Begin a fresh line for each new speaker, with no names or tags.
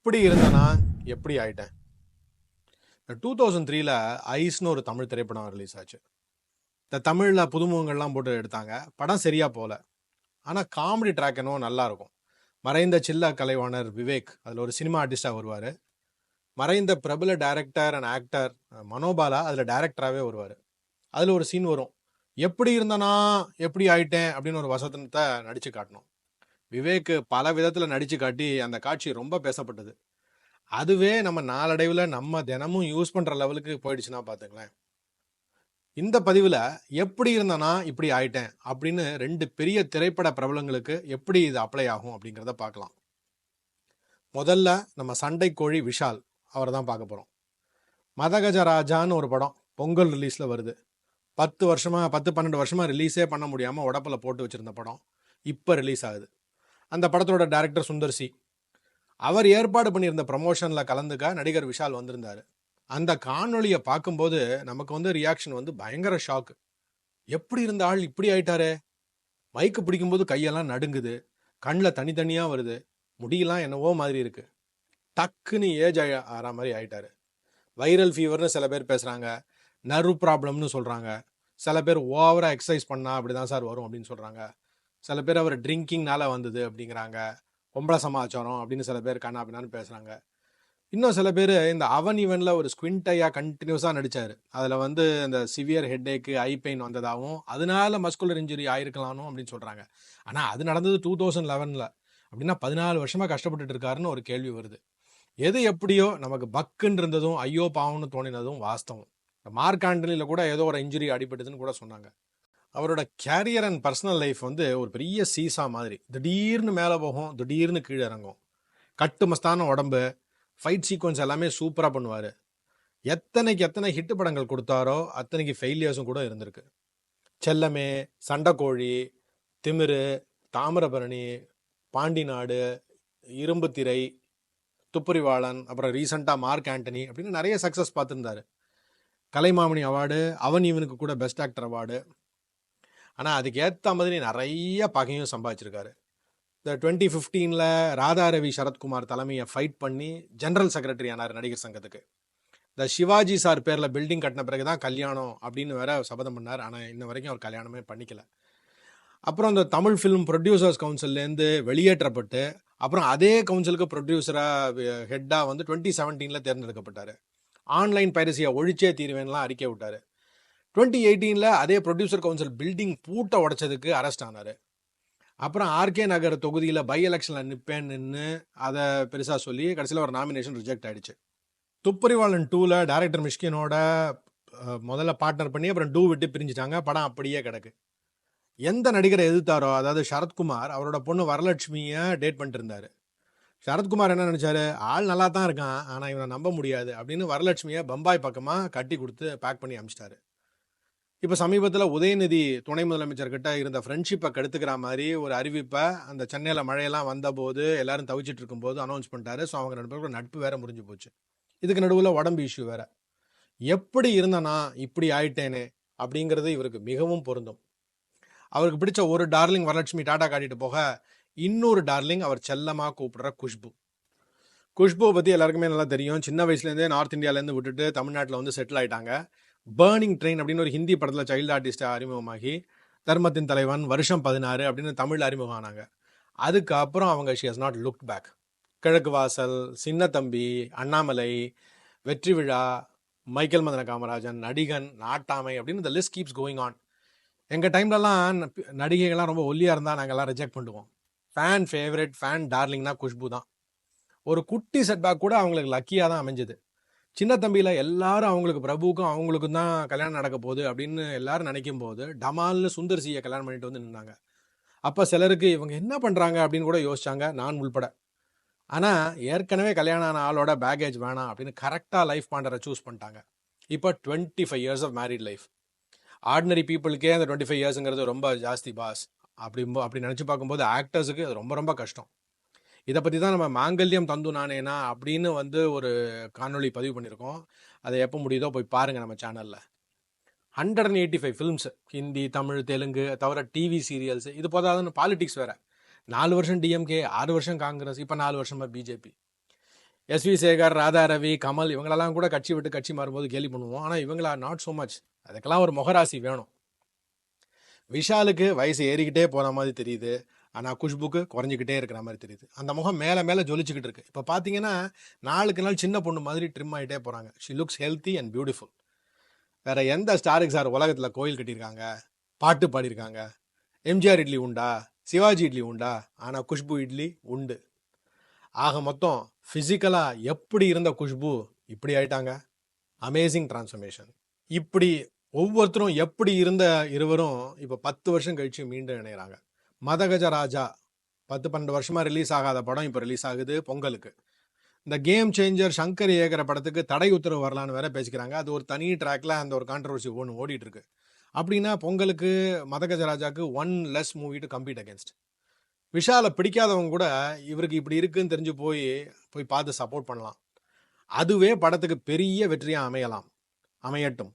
எப்படி இருந்தனா எப்படி ஆயிட்டேன். 2003ல ஐஸ்னு ஒரு தமிழ் திரைப்படம் ரிலீஸ் ஆச்சு. இந்த தமிழ்ல புதுமுகங்கள்லாம் போட்டு எடுத்தாங்க. படம் சரியா போல. ஆனா காமெடி ட்ராக் என்னவோ நல்லா இருக்கும். மறைந்த சில்ல கலைவாணர் விவேக் அதுல ஒரு சினிமா ஆர்டிஸ்டா வருவாரு. மறைந்த பிரபல டைரக்டர் அண்ட் ஆக்டர் மனோபாலா அதுல டைரக்டராகவே வருவாரு. அதுல ஒரு சீன் வரும். எப்படி இருந்தனா எப்படி ஆயிட்டேன் அப்படின்னு ஒரு வசனத்தை நடிச்சு காட்டணும். விவேக் பல விதத்துல நடிச்சு காட்டி அந்த காட்சி ரொம்ப பேசப்பட்டது. அதுவே நம்ம நாளடைவில் நம்ம தினமும் யூஸ் பண்ற லெவலுக்கு போயிடுச்சுன்னா பாத்துங்களேன். இந்த பதிவுல எப்படி இருந்தனா இப்படி ஆயிட்டேன் அப்படின்னு ரெண்டு பெரிய திரைப்பட பிரபலங்களுக்கு எப்படி இது அப்ளை ஆகும் அப்படிங்கிறத பார்க்கலாம். முதல்ல நம்ம சண்டை கோழி விஷால் அவரை தான் பார்க்க போறோம். மதகஜராஜான்னு ஒரு படம் பொங்கல் ரிலீஸ்ல வருது. 10-12 வருஷமா ரிலீஸே பண்ண முடியாம உடப்புல போட்டு வச்சிருந்த படம் இப்ப ரிலீஸ் ஆகுது. அந்த படத்தோட டைரக்டர் சுந்தர் சி. அவர் ஏற்பாடு பண்ணியிருந்த ப்ரமோஷன்ல கலந்துக்க நடிகர் விஷால் வந்திருந்தாரு. அந்த காணொலியை பார்க்கும்போது நமக்கு ரியாக்ஷன் பயங்கர ஷாக். எப்படி இருந்த ஆள் இப்படி ஆயிட்டாரே. மைக்கு பிடிக்கும்போது கையெல்லாம் நடுங்குது, கண்ணில் தனித்தனியா வருது, முடியெல்லாம் என்னவோ மாதிரி இருக்கு. டக்குன்னு ஏஜ் ஆற மாதிரி ஆயிட்டாரு. வைரல் ஃபீவர்னு சில பேர் பேசுறாங்க, நர்வ் ப்ராப்ளம்னு சொல்றாங்க. சில பேர் ஓவரா எக்ஸசைஸ் பண்ணா அப்படிதான் சார் வரும் அப்படின்னு சொல்றாங்க. சில பேர் அவர் ட்ரிங்கிங்னால வந்தது அப்படிங்கிறாங்க. பொம்பளை சமாச்சாரம் அப்படின்னு சில பேர் கண்ணா பின்னான்னு பேசுறாங்க. இன்னும் சில பேர் இந்த அவன் இவன்ல ஒரு ஸ்குவிண்டையா கண்டினியூஸாக நடிச்சாரு. அதில் இந்த சிவியர் ஹெட்டேக்கு ஐ பெயின் வந்ததாகவும் அதனால மஸ்குலர் இன்ஜுரி ஆயிருக்கலானும் அப்படின்னு சொல்றாங்க. ஆனால் அது நடந்தது 2011ல். அப்படின்னா 14 வருஷமா கஷ்டப்பட்டுட்டு இருக்காருன்னு ஒரு கேள்வி வருது. எது எப்படியோ நமக்கு பக்குன்னு இருந்ததும் ஐயோ பாவம்னு தோணினதும் வாஸ்தவம். மார்க் ஆண்டனியில் கூட ஏதோ ஒரு இன்ஜுரி அடிபட்டதுன்னு கூட சொன்னாங்க. அவரோட கேரியர் அண்ட் பர்சனல் லைஃப் ஒரு பெரிய சீசா மாதிரி. திடீர்னு மேலே போகும், திடீர்னு கீழே இறங்கும். கட்டு மஸ்தான உடம்பு, ஃபைட் சீக்வன்ஸ் எல்லாமே சூப்பராக பண்ணுவார். எத்தனை ஹிட் படங்கள் கொடுத்தாரோ அத்தனைக்கு ஃபெயிலியர்ஸும் கூட இருந்திருக்கு. செல்லமே, சண்டைக்கோழி, திமிரு, தாமிரபரணி, பாண்டி நாடு, இரும்பு திரை, துப்பறிவாளன், அப்புறம் ரீசெண்டாக மார்க் ஆண்டனி அப்படின்னு நிறைய சக்ஸஸ் பார்த்துருந்தாரு. கலைமாமணி அவார்டு, அவன் இவனுக்கு கூட பெஸ்ட் ஆக்டர் அவார்டு. ஆனால் அதுக்கு ஏற்ற மாதிரி நிறைய பகையும் சம்பாதிச்சிருக்காரு. இந்த 2015ல் ராதா ரவி சரத்குமார் தலைமையை ஃபைட் பண்ணி ஜெனரல் செக்ரட்டரி ஆனார் நடிகர் சங்கத்துக்கு. இந்த சிவாஜி சார் பேரில் பில்டிங் கட்டின பிறகு தான் கல்யாணம் அப்படின்னு வேற சபதம் பண்ணார். ஆனால் இன்ன வரைக்கும் அவர் கல்யாணமே பண்ணிக்கல. அப்புறம் இந்த தமிழ் ஃபிலிம் ப்ரொடியூசர்ஸ் கவுன்சில்லேருந்து வெளியேற்றப்பட்டு அப்புறம் அதே கவுன்சிலுக்கு ப்ரொடியூசராக ஹெட்டாக 2017ல் தேர்ந்தெடுக்கப்பட்டார். ஆன்லைன் பைரசியை ஒழிச்சே தீர்வேன்லாம் அறிக்கை விட்டார். 2018ல் அதே ப்ரொடியூசர் கவுன்சில் பில்டிங் பூட்டை உடைச்சதுக்கு அரெஸ்ட் ஆனார். அப்புறம் ஆர்கே நகர் தொகுதியில் பை எலெக்ஷனில் நிற்பேன்னு அதை பெருசாக சொல்லி கடைசியில் ஒரு நாமினேஷன் ரிஜெக்ட் ஆயிடுச்சு. துப்பறிவாளன் 2ல் டைரக்டர் மிஷ்கினோட முதல்ல பார்ட்னர் பண்ணி அப்புறம் 2 விட்டு பிரிஞ்சுட்டாங்க. படம் அப்படியே கிடக்கு. எந்த நடிகரை எதிர்த்தாரோ, அதாவது சரத்குமார் அவரோட பொண்ணு வரலட்சுமியை டேட் பண்ணிட்டு இருந்தாரு. சரத்குமார் என்ன நினைச்சாரு, ஆள் நல்லா தான் இருக்கான், ஆனால் இவனை நம்ப முடியாது அப்படின்னு வரலட்சுமியை பம்பாய் பக்கமாக கட்டி கொடுத்து பேக் பண்ணி அமிச்சிட்டாரு. இப்போ சமீபத்தில் உதயநிதி துணை முதலமைச்சர்கிட்ட இருந்த ஃப்ரெண்ட்ஷிப்பை கெடுத்துக்கிற மாதிரி ஒரு அறிவிப்பை அந்த சென்னையில் மழையெல்லாம் வந்தபோது எல்லாரும் தவிச்சிட்டு இருக்கும்போது அனௌன்ஸ் பண்ணிட்டாரு. ஸோ அவங்க 2 பேருக்கு நட்பு வேற முறிஞ்சு போச்சு. இதுக்கு நடுவில் உடம்பு இஷ்யூ வேற. எப்படி இருந்தனா இப்படி ஆயிட்டேனே அப்படிங்கிறது இவருக்கு மிகவும் பொருந்தும். அவருக்கு பிடிச்ச ஒரு டார்லிங் வரலட்சுமி டாடா காட்டிட்டு போக, இன்னொரு டார்லிங் அவர் செல்லமா கூப்பிடுற குஷ்பு. குஷ்புவை பற்றி எல்லாருக்குமே நல்லா தெரியும். சின்ன வயசுலேருந்தே நார்த் இந்தியாவிலேருந்து விட்டுட்டு தமிழ்நாட்டில் செட்டில் ஆயிட்டாங்க. பேர்னிங் ட்ரெயின் அப்படின்னு ஒரு ஹிந்தி படத்தில் சைல்டு ஆர்டிஸ்டாக அறிமுகமாகி தர்மத்தின் தலைவன், வருஷம் 16 அப்படின்னு தமிழ் அறிமுகம் ஆனாங்க. அதுக்கப்புறம் அவங்க she has not looked back. Kizhakku Vaasal, சின்ன தம்பி, அண்ணாமலை, வெற்றி விழா, மைக்கேல் மதன காமராஜன், நடிகன், நாட்டாமை அப்படின்னு இந்த லிஸ்ட் கீப்ஸ் கோயிங் ஆன். எங்கள் டைம்லலாம் நடிகைகள்லாம் ரொம்ப ஒல்லியாக இருந்தால் நாங்கள்லாம் ரிஜெக்ட் பண்ணுவோம். ஃபேன் ஃபேவரட், ஃபேன் டார்லிங்னா குஷ்பு தான். ஒரு குட்டி செட்பேக் கூட அவங்களுக்கு லக்கியாக தான் அமைஞ்சது. சின்ன தம்பியில் எல்லாரும் அவங்களுக்கு பிரபுக்கும் அவங்களுக்கும் தான் கல்யாணம் நடக்க போகுது அப்படின்னு எல்லாரும் நினைக்கும் போது டமால்னு சுந்தர் சியை கல்யாணம் பண்ணிட்டு நின்னாங்க. அப்போ சிலருக்கு இவங்க என்ன பண்ணுறாங்க அப்படின்னு கூட யோசிச்சாங்க, நான் உள்பட. ஆனால் ஏற்கனவே கல்யாணம் ஆன ஆளோட பேகேஜ் வேணாம் அப்படின்னு கரெக்டாக லைஃப் பார்ட்னரை சூஸ் பண்ணிட்டாங்க. இப்போ 25 years of married life. Ordinary பீப்புளுக்கே அந்த 25 இயர்ஸுங்கிறது ரொம்ப ஜாஸ்தி பாஸ். அப்படி நினச்சி பார்க்கும்போது ஆக்டர்ஸுக்கு அது ரொம்ப ரொம்ப கஷ்டம். இதை பற்றி தான் நம்ம மாங்கல்யம் தந்து நானேனா அப்படின்னு ஒரு காணொளி பதிவு பண்ணியிருக்கோம். அதை எப்போ முடியுதோ போய் பாருங்கள் நம்ம சேனலில். 185 ஃபிலிம்ஸ், ஹிந்தி, தமிழ், தெலுங்கு தவிர டிவி சீரியல்ஸ். இது போதாதுன்னு பாலிடிக்ஸ் வேறு. 4 வருஷம் டிஎம்கே, 6 வருஷம் காங்கிரஸ், இப்போ 4 வருஷமாக பிஜேபி. எஸ்வி சேகர், ராதா ரவி, கமல் இவங்களெல்லாம் கூட கட்சி விட்டு கட்சி மாறும்போது கேலி பண்ணுவோம். ஆனால் இவங்களா நாட் ஸோ மச். அதுக்கெல்லாம் ஒரு முகராசி வேணும். விஷாலுக்கு வயசு ஏறிக்கிட்டே போகிற மாதிரி தெரியுது, ஆனால் குஷ்புக்கு குறைஞ்சிக்கிட்டே இருக்கிற மாதிரி தெரியுது. அந்த முகம் மேலே மேலே ஜொலிச்சுக்கிட்டு இருக்கு. இப்போ பார்த்தீங்கன்னா நாளுக்கு நாள் சின்ன பொண்ணு மாதிரி ட்ரிம் ஆகிட்டே போகிறாங்க. She looks healthy and beautiful. வேற எந்த ஸ்டாருக்கு சார் உலகத்தில் கோயில் கட்டியிருக்காங்க, பாட்டு பாடியிருக்காங்க? எம்ஜிஆர் இட்லி உண்டா, சிவாஜி இட்லி உண்டா? ஆனால் குஷ்பு இட்லி உண்டு. ஆக மொத்தம் ஃபிசிக்கலாக எப்படி இருந்த குஷ்பு இப்படி ஆயிட்டாங்க. Amazing transformation. இப்படி ஒவ்வொருத்தரும் எப்படி இருந்த இருவரும் இப்போ 10 வருஷம் கழிச்சு மீண்டும் இணைகிறாங்க. மதகஜ ராஜா 10-12 வருஷமா ரிலீஸ் ஆகாத படம் இப்போ ரிலீஸ் ஆகுது பொங்கலுக்கு. இந்த கேம் சேஞ்சர் சங்கர் இயக்கிற படத்துக்கு தடை உத்தரவு வரலான்னு வேற பேசிக்கிறாங்க. அது ஒரு தனி ட்ராக்ல அந்த ஒரு கான்ட்ரவர்சி ஒன்று ஓடிட்டு இருக்கு. அப்படின்னா பொங்கலுக்கு மதகஜ ராஜாக்கு 1 less movie to compete against. விஷாலை பிடிக்காதவங்க கூட இவருக்கு இப்படி இருக்குன்னு தெரிஞ்சு போய் பார்த்து சப்போர்ட் பண்ணலாம். அதுவே படத்துக்கு பெரிய வெற்றியாக அமையலாம். அமையட்டும்.